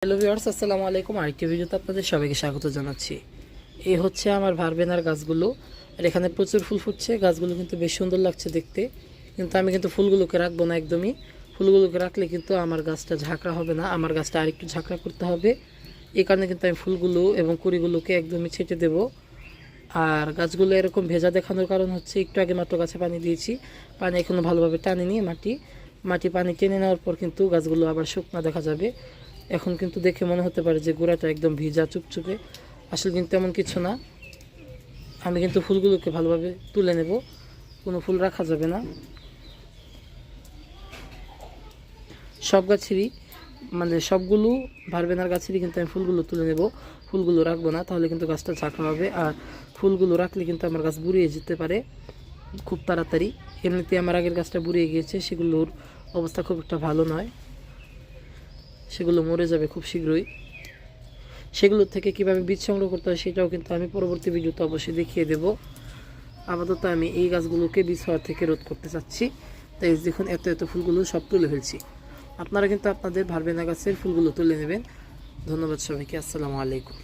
Hello viewers, আসসালামু আলাইকুম। আরেকটি ভিডিওতে আপনাদের সবাইকে স্বাগত জানাচ্ছি। এই হচ্ছে আমার ভারবেনার গাছগুলো, আর এখানে প্রচুর ফুল ফুটছে। গাছগুলো কিন্তু বেশ সুন্দর লাগছে দেখতে, কিন্তু আমি কিন্তু ফুলগুলোকে রাখবো না একদমই। ফুলগুলোকে রাখলে কিন্তু আমার গাছটা ঝাঁকড়া হবে না, আমার গাছটা আরেকটু ঝাঁকড়া করতে হবে। এই কারণে কিন্তু আমি ফুলগুলো এবং কুড়িগুলোকে একদমই ছেটে দেব। আর গাছগুলো এরকম ভেজা দেখানোর কারণ হচ্ছে একটু আগে মাত্র গাছে পানি দিয়েছি, পানি এখনও ভালোভাবে টানেনি। মাটি পানি টেনে নেওয়ার পর কিন্তু গাছগুলো আবার শুকনা দেখা যাবে। এখন কিন্তু দেখে মনে হতে পারে যে গোড়াটা একদম ভিজা চুপচুপে, আসলে কিন্তু এমন কিছু না। আমি কিন্তু ফুলগুলোকে ভালোভাবে তুলে নেব, কোনো ফুল রাখা যাবে না। সব গাছেরই সবগুলো ভারবেনার গাছেরই কিন্তু আমি ফুলগুলো তুলে নেব, ফুলগুলো রাখবো না, তাহলে কিন্তু গাছটা ঝাঁকড়া হবে। আর ফুলগুলো রাখলে কিন্তু আমার গাছ বুড়িয়ে যেতে পারে খুব তাড়াতাড়ি। এমনিতে আমার আগের গাছটা বুড়িয়ে গিয়েছে, সেগুলোর অবস্থা খুব একটা ভালো নয়, সেগুলো মরে যাবে খুব শীঘ্রই। সেগুলো থেকে কিভাবে বীজ সংগ্রহ করতে হয় সেটাও কিন্তু আমি পরবর্তী ভিডিওতে অবশ্যই দেখিয়ে দেব। আপাতত আমি এই গাছগুলোকে বীজ হওয়া থেকে রোধ করতে চাচ্ছি, তাই দেখুন এত এত ফুলগুলো সব তুলে ফেলছি। আপনারা কিন্তু আপনাদের ভারবেনা গাছের ফুলগুলো তুলে নেবেন। ধন্যবাদ সবাইকে, আসসালামু আলাইকুম।